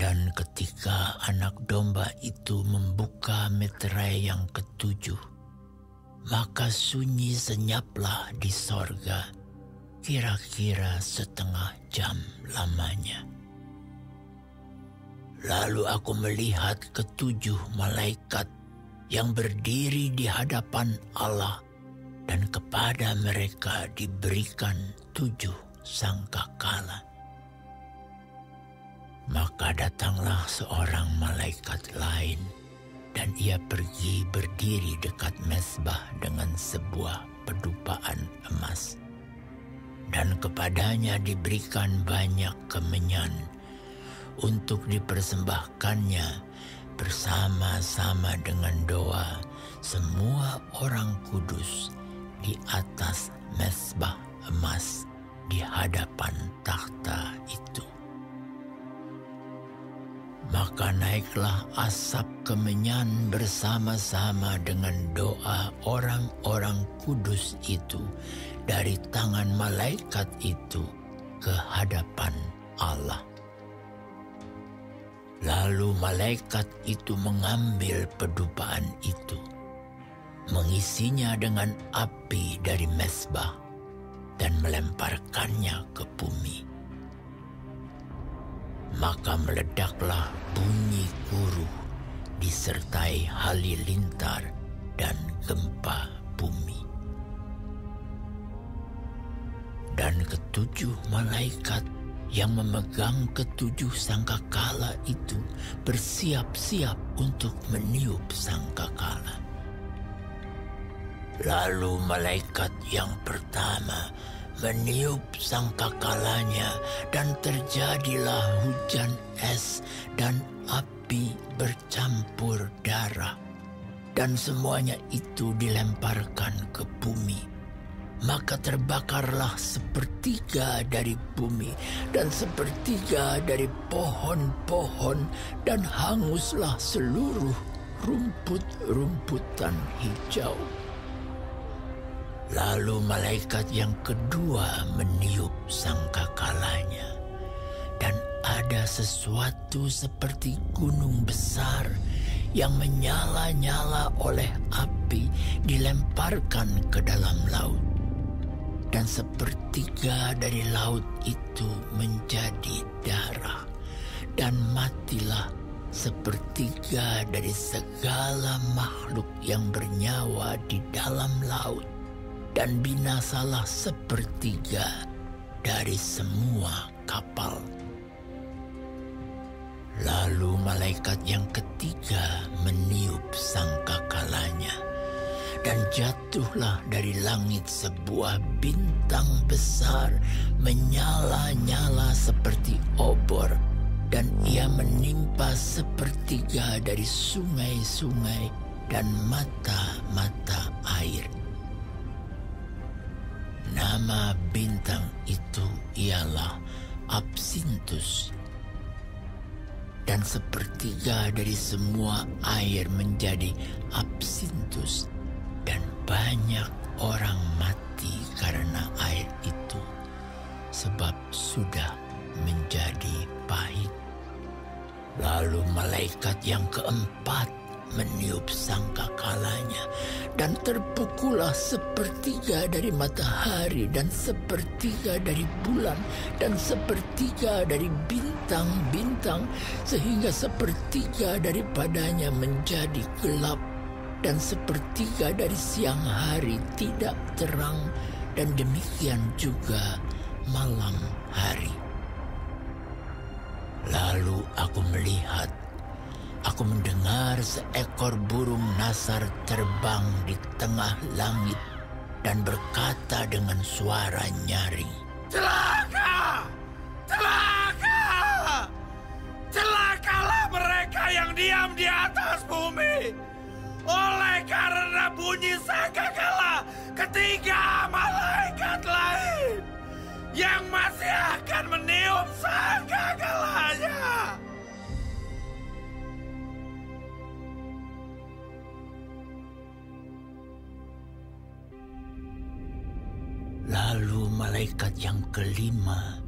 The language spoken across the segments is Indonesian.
Dan ketika anak domba itu membuka meterai yang ketujuh, maka sunyi senyaplah di sorga, kira-kira setengah jam lamanya. Lalu aku melihat ketujuh malaikat yang berdiri di hadapan Allah, dan kepada mereka diberikan 7 sangkakala. Maka datanglah seorang malaikat lain, dan ia pergi berdiri dekat mezbah dengan sebuah pedupaan emas. Dan kepadanya diberikan banyak kemenyan untuk dipersembahkannya bersama-sama dengan doa semua orang kudus di atas mezbah emas di hadapan takhta itu. Maka naiklah asap kemenyan bersama-sama dengan doa orang-orang kudus itu dari tangan malaikat itu ke hadapan Allah. Lalu malaikat itu mengambil pedupaan itu, mengisinya dengan api dari mezbah, dan melemparkannya ke bumi. Maka meledaklah bunyi guruh disertai halilintar dan gempa bumi. Dan ketujuh malaikat yang memegang ketujuh sangkakala itu bersiap-siap untuk meniup sangkakala. Lalu malaikat yang pertama meniup sangkakalanya, dan terjadilah hujan es dan api bercampur darah, dan semuanya itu dilemparkan ke bumi. Maka terbakarlah 1/3 dari bumi dan 1/3 dari pohon-pohon, dan hanguslah seluruh rumput-rumputan hijau. Lalu malaikat yang kedua meniup sangkakalanya, dan ada sesuatu seperti gunung besar yang menyala-nyala oleh api dilemparkan ke dalam laut. Dan 1/3 dari laut itu menjadi darah, dan matilah 1/3 dari segala makhluk yang bernyawa di dalam laut, dan binasalah 1/3 dari semua kapal. Lalu malaikat yang ketiga meniup sangkakalanya, dan jatuhlah dari langit sebuah bintang besar menyala-nyala seperti obor, dan ia menimpa 1/3 dari sungai-sungai dan mata-mata air. Nama bintang itu ialah Absintus. Dan 1/3 dari semua air menjadi absintus, dan banyak orang mati karena air itu, sebab sudah menjadi pahit. Lalu malaikat yang keempat meniup sangkakalanya, dan terpukullah 1/3 dari matahari, dan 1/3 dari bulan, dan 1/3 dari bintang-bintang, sehingga 1/3 daripadanya menjadi gelap, dan 1/3 dari siang hari tidak terang, dan demikian juga malam hari. Lalu aku melihat, aku mendengar seekor burung nasar terbang di tengah langit dan berkata dengan suara nyaring, "Celaka! Celaka! Celakalah mereka yang diam di atas bumi, oleh karena bunyi sangkakala ketiga malaikat lain yang masih akan meniup sangkakalanya." Lalu malaikat yang kelima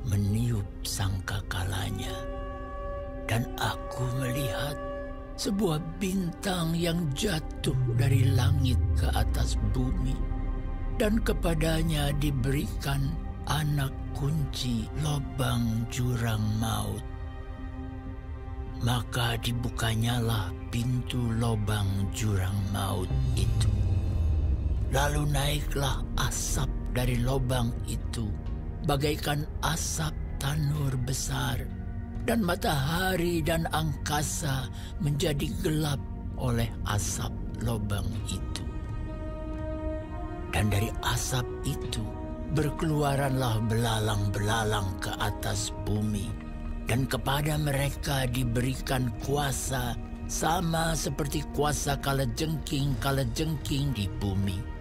meniup sangkakalanya, Dan aku melihat sebuah bintang yang jatuh dari langit ke atas bumi, dan kepadanya diberikan anak kunci lobang jurang maut. Maka dibukanyalah pintu lobang jurang maut itu. Lalu naiklah asap dari lobang itu, bagaikan asap tanur besar, dan matahari dan angkasa menjadi gelap oleh asap lobang itu. Dan dari asap itu berkeluaranlah belalang-belalang ke atas bumi, dan kepada mereka diberikan kuasa sama seperti kuasa kalajengking di bumi.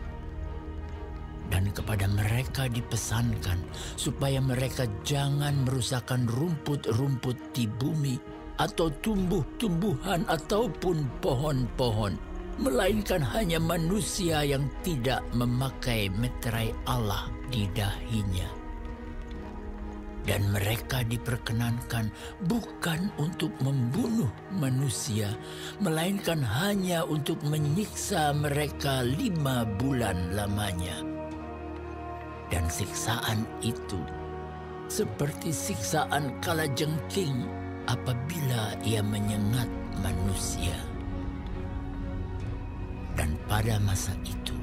Dan kepada mereka dipesankan supaya mereka jangan merusakkan rumput-rumput di bumi atau tumbuh-tumbuhan ataupun pohon-pohon, melainkan hanya manusia yang tidak memakai meterai Allah di dahinya. Dan mereka diperkenankan bukan untuk membunuh manusia, melainkan hanya untuk menyiksa mereka 5 bulan lamanya. Dan siksaan itu seperti siksaan kalajengking apabila ia menyengat manusia. Dan pada masa itu,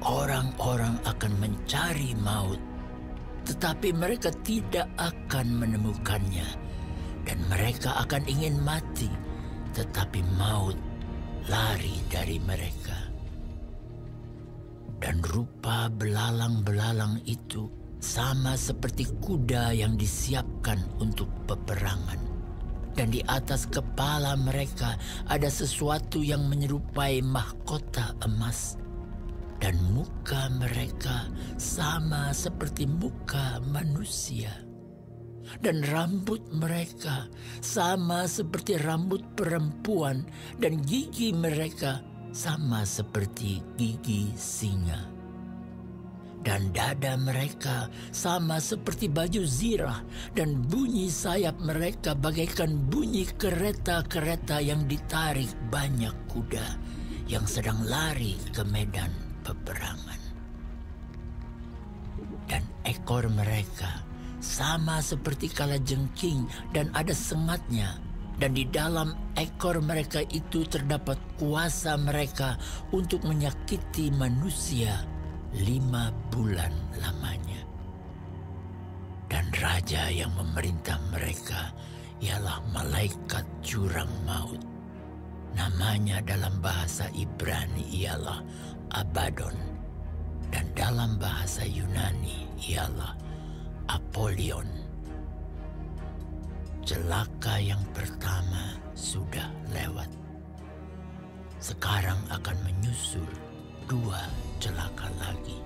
orang-orang akan mencari maut, tetapi mereka tidak akan menemukannya. Dan mereka akan ingin mati, tetapi maut lari dari mereka. Dan rupa belalang-belalang itu sama seperti kuda yang disiapkan untuk peperangan. Dan di atas kepala mereka ada sesuatu yang menyerupai mahkota emas. Dan muka mereka sama seperti muka manusia. Dan rambut mereka sama seperti rambut perempuan, dan gigi mereka sama seperti gigi singa. Dan dada mereka sama seperti baju zirah, dan bunyi sayap mereka bagaikan bunyi kereta-kereta yang ditarik banyak kuda yang sedang lari ke medan peperangan. Dan ekor mereka sama seperti kalajengking dan ada sengatnya. Dan di dalam ekor mereka itu terdapat kuasa mereka untuk menyakiti manusia 5 bulan lamanya. Dan raja yang memerintah mereka ialah malaikat jurang maut. Namanya dalam bahasa Ibrani ialah Abaddon, dan dalam bahasa Yunani ialah Apollyon. Celaka yang pertama sudah lewat. Sekarang akan menyusul 2 celaka lagi.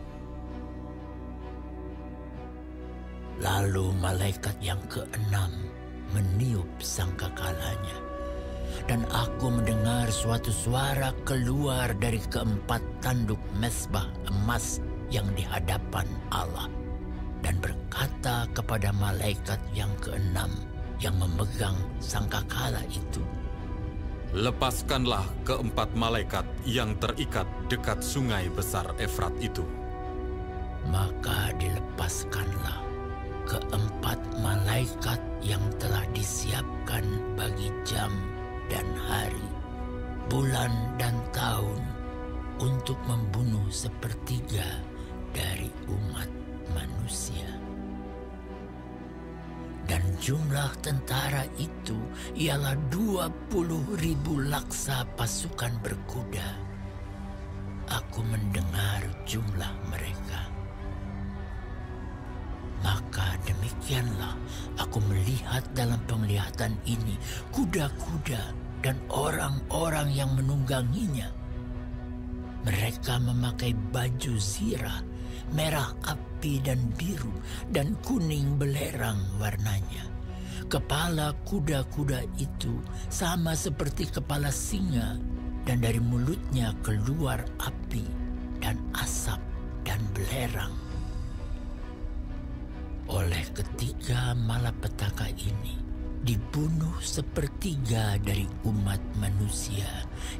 Lalu malaikat yang ke-6 meniup sangkakalanya, dan aku mendengar suatu suara keluar dari ke-4 tanduk mezbah emas yang di hadapan Allah, dan berkata kepada malaikat yang ke-6 yang memegang sangkakala itu, "Lepaskanlah ke-4 malaikat yang terikat dekat sungai besar Efrat itu." Maka dilepaskanlah ke-4 malaikat yang telah disiapkan bagi jam dan hari, bulan dan tahun, untuk membunuh 1/3 dari umat manusia. Dan jumlah tentara itu ialah 20.000 laksa pasukan berkuda. Aku mendengar jumlah mereka. Maka demikianlah aku melihat dalam penglihatan ini kuda-kuda dan orang-orang yang menungganginya. Mereka memakai baju zirah, merah api dan biru, dan kuning belerang warnanya. Kepala kuda-kuda itu sama seperti kepala singa, dan dari mulutnya keluar api dan asap dan belerang. Oleh ketiga malapetaka ini, dibunuh sepertiga dari umat manusia,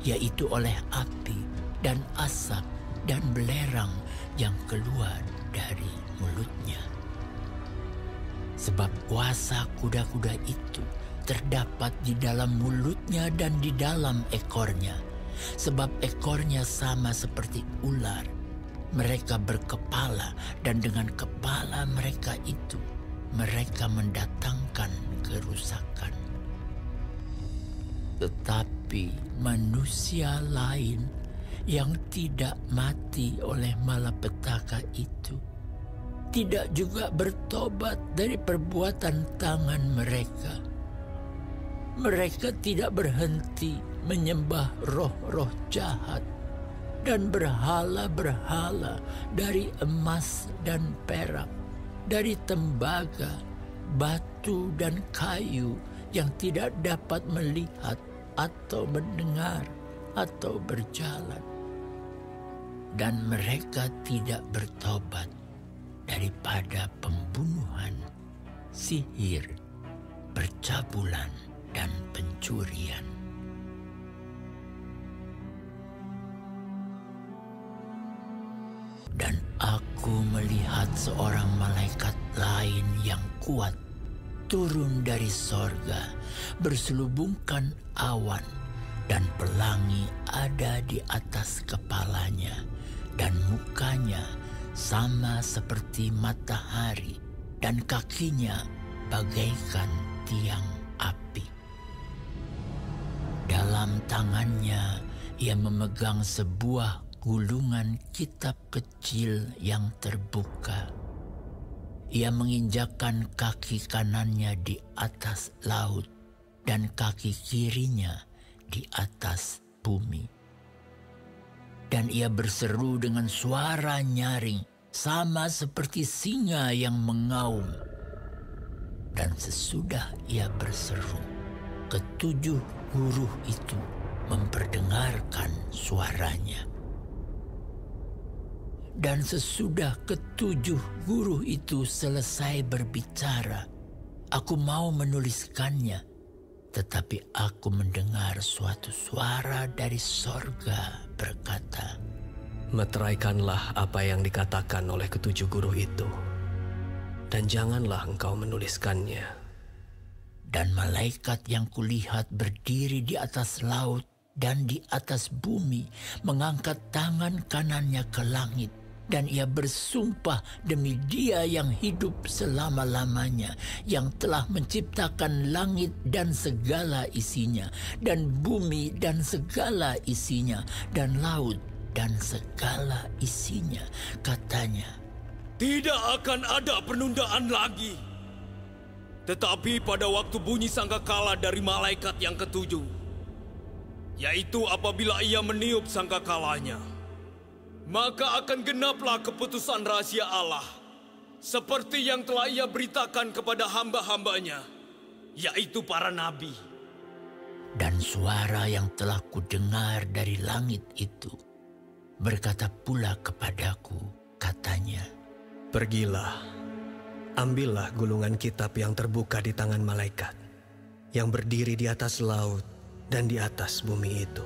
yaitu oleh api dan asap dan belerang yang keluar dari mulutnya. Sebab kuasa kuda-kuda itu terdapat di dalam mulutnya dan di dalam ekornya. Sebab ekornya sama seperti ular. Mereka berkepala, dan dengan kepala mereka itu mereka mendatangkan kerusakan. Tetapi manusia lain yang tidak mati oleh malapetaka itu tidak juga bertobat dari perbuatan tangan mereka. Mereka tidak berhenti menyembah roh-roh jahat dan berhala-berhala dari emas dan perak, dari tembaga, batu dan kayu yang tidak dapat melihat atau mendengar atau berjalan. Dan mereka tidak bertobat daripada pembunuhan, sihir, percabulan, dan pencurian. Dan aku melihat seorang malaikat lain yang kuat turun dari sorga, berselubungkan awan, dan pelangi ada di atas kepalanya, dan mukanya sama seperti matahari, dan kakinya bagaikan tiang api. Dalam tangannya ia memegang sebuah gulungan kitab kecil yang terbuka. Ia menginjakkan kaki kanannya di atas laut dan kaki kirinya di atas bumi. Dan ia berseru dengan suara nyaring, sama seperti singa yang mengaum. Dan sesudah ia berseru, ketujuh guru itu memperdengarkan suaranya. Dan sesudah ketujuh guru itu selesai berbicara, aku mau menuliskannya, tetapi aku mendengar suatu suara dari sorga berkata, "Meteraikanlah apa yang dikatakan oleh ketujuh guru itu, dan janganlah engkau menuliskannya." Dan malaikat yang kulihat berdiri di atas laut dan di atas bumi mengangkat tangan kanannya ke langit. Dan ia bersumpah demi Dia yang hidup selama-lamanya, yang telah menciptakan langit dan segala isinya, dan bumi dan segala isinya, dan laut dan segala isinya. Katanya, tidak akan ada penundaan lagi. Tetapi pada waktu bunyi sangkakala dari malaikat yang ketujuh, yaitu apabila ia meniup sangkakalanya, maka akan genaplah keputusan rahasia Allah, seperti yang telah ia beritakan kepada hamba-hambanya, yaitu para nabi. Dan suara yang telah kudengar dari langit itu berkata pula kepadaku, katanya, "Pergilah, ambillah gulungan kitab yang terbuka di tangan malaikat, yang berdiri di atas laut dan di atas bumi itu."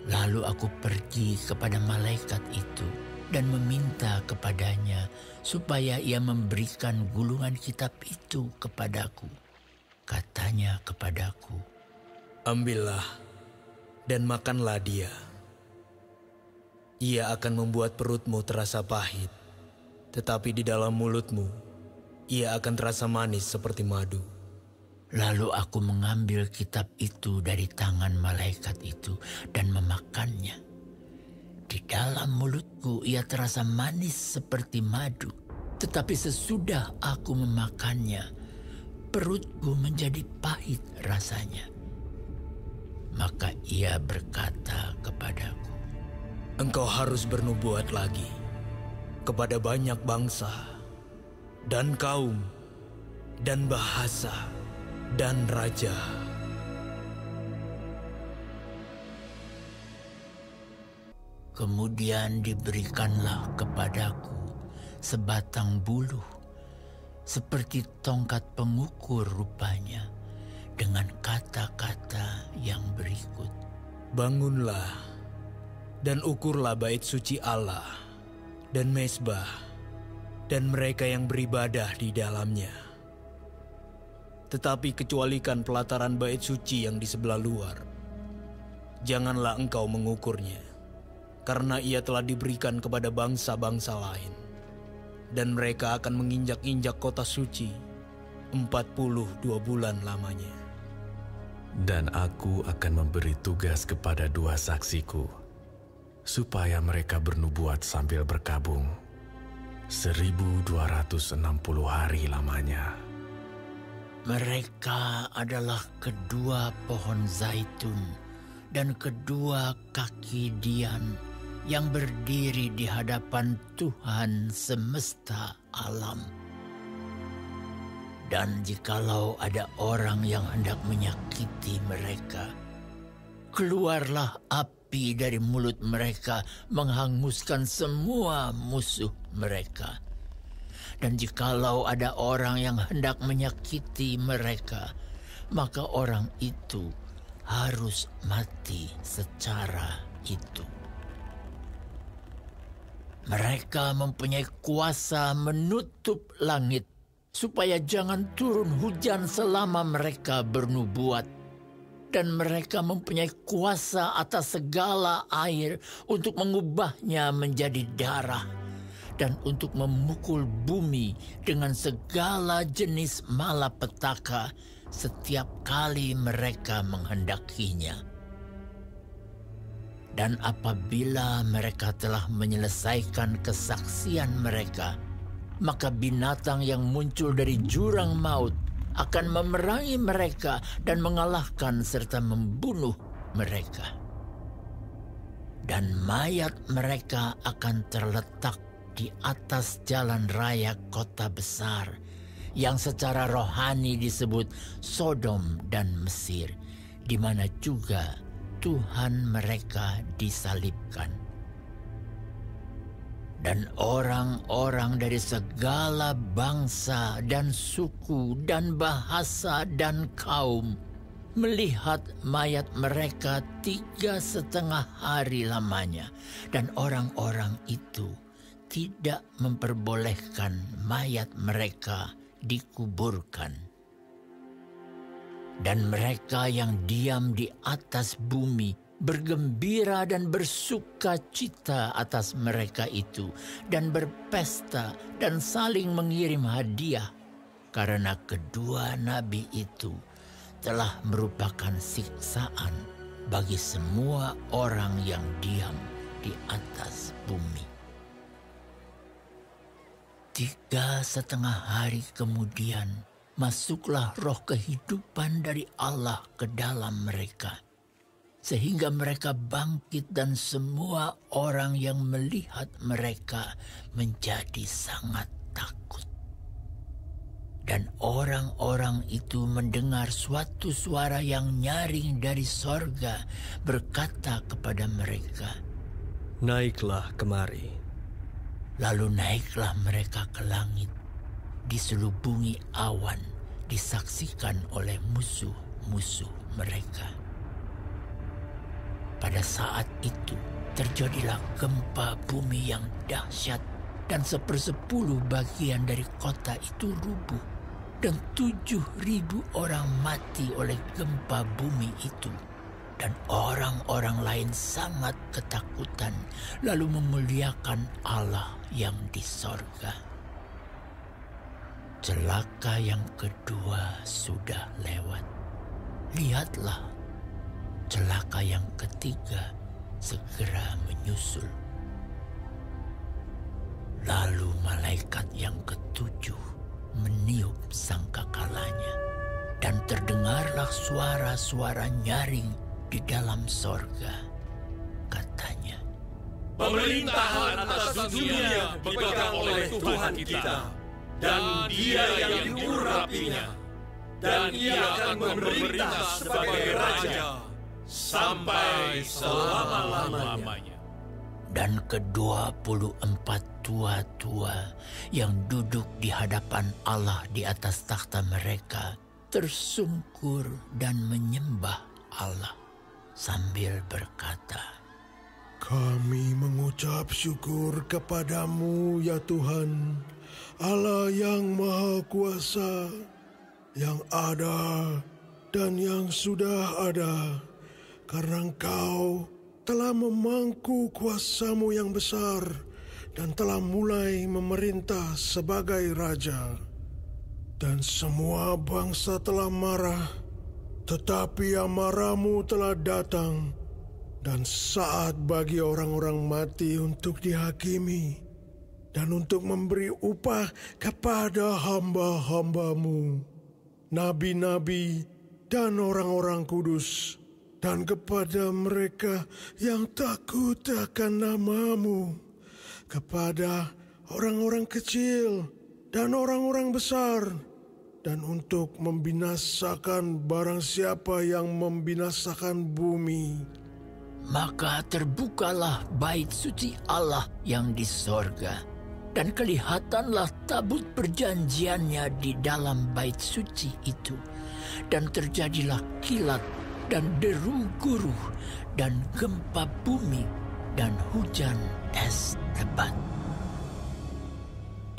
Lalu aku pergi kepada malaikat itu dan meminta kepadanya supaya ia memberikan gulungan kitab itu kepadaku. Katanya kepadaku, ambillah dan makanlah dia. Ia akan membuat perutmu terasa pahit, tetapi di dalam mulutmu ia akan terasa manis seperti madu. Lalu aku mengambil kitab itu dari tangan malaikat itu dan memakannya. Di dalam mulutku ia terasa manis seperti madu. Tetapi sesudah aku memakannya, perutku menjadi pahit rasanya. Maka ia berkata kepadaku, engkau harus bernubuat lagi kepada banyak bangsa dan kaum dan bahasa dan raja. Kemudian diberikanlah kepadaku sebatang buluh, seperti tongkat pengukur rupanya, dengan kata-kata yang berikut. Bangunlah dan ukurlah bait suci Allah dan mezbah dan mereka yang beribadah di dalamnya. Tetapi kecualikan pelataran bait suci yang di sebelah luar. Janganlah engkau mengukurnya, karena ia telah diberikan kepada bangsa-bangsa lain. Dan mereka akan menginjak-injak kota suci 42 bulan lamanya. Dan aku akan memberi tugas kepada 2 saksiku, supaya mereka bernubuat sambil berkabung 1260 hari lamanya. Mereka adalah kedua pohon zaitun dan kedua kaki dian yang berdiri di hadapan Tuhan semesta alam. Dan jikalau ada orang yang hendak menyakiti mereka, keluarlah api dari mulut mereka menghanguskan semua musuh mereka. Dan jikalau ada orang yang hendak menyakiti mereka, maka orang itu harus mati secara itu. Mereka mempunyai kuasa menutup langit, supaya jangan turun hujan selama mereka bernubuat. Dan mereka mempunyai kuasa atas segala air untuk mengubahnya menjadi darah, dan untuk memukul bumi dengan segala jenis malapetaka setiap kali mereka menghendakinya. Dan apabila mereka telah menyelesaikan kesaksian mereka, maka binatang yang muncul dari jurang maut akan memerangi mereka dan mengalahkan serta membunuh mereka. Dan mayat mereka akan terletak di atas jalan raya kota besar, yang secara rohani disebut Sodom dan Mesir, di mana juga Tuhan mereka disalibkan. Dan orang-orang dari segala bangsa dan suku dan bahasa dan kaum melihat mayat mereka 3,5 hari lamanya. Dan orang-orang itu tidak memperbolehkan mayat mereka dikuburkan. Dan mereka yang diam di atas bumi bergembira dan bersuka cita atas mereka itu, dan berpesta dan saling mengirim hadiah, karena kedua nabi itu telah merupakan siksaan bagi semua orang yang diam di atas bumi. 3,5 hari kemudian masuklah roh kehidupan dari Allah ke dalam mereka, sehingga mereka bangkit, dan semua orang yang melihat mereka menjadi sangat takut. Dan orang-orang itu mendengar suatu suara yang nyaring dari sorga berkata kepada mereka, "Naiklah kemari." Lalu naiklah mereka ke langit, diselubungi awan, disaksikan oleh musuh-musuh mereka. Pada saat itu terjadilah gempa bumi yang dahsyat, dan 1/10 bagian dari kota itu rubuh, dan 7.000 orang mati oleh gempa bumi itu. Dan orang-orang lain sangat ketakutan, lalu memuliakan Allah yang di sorga. Celaka yang kedua sudah lewat. Lihatlah, celaka yang ketiga segera menyusul. Lalu malaikat yang ketujuh meniup sangkakalanya, dan terdengarlah suara-suara nyaring di dalam sorga. Katanya, "Pemerintahan atas dunia dipegang oleh Tuhan kita, dan Dia yang diurapinya, dan Ia akan memerintah sebagai Raja sampai selama-lamanya." Dan ke-24 tua-tua yang duduk di hadapan Allah di atas takhta mereka tersungkur dan menyembah Allah sambil berkata, Kami mengucap syukur kepadamu ya Tuhan, Allah yang Maha Kuasa, yang ada dan yang sudah ada, karena Engkau telah memangku kuasa-Mu yang besar dan telah mulai memerintah sebagai Raja. Dan semua bangsa telah marah, tetapi amarah-Mu telah datang, dan saat bagi orang-orang mati untuk dihakimi, dan untuk memberi upah kepada hamba-hamba-Mu, nabi-nabi dan orang-orang kudus, dan kepada mereka yang takut akan nama-Mu, kepada orang-orang kecil dan orang-orang besar, dan untuk membinasakan barang siapa yang membinasakan bumi. Maka terbukalah bait suci Allah yang di sorga, dan kelihatanlah tabut perjanjiannya di dalam bait suci itu. Dan terjadilah kilat dan deru guruh dan gempa bumi dan hujan es lebat.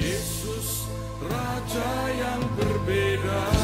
Yesus, Raja yang berbeda.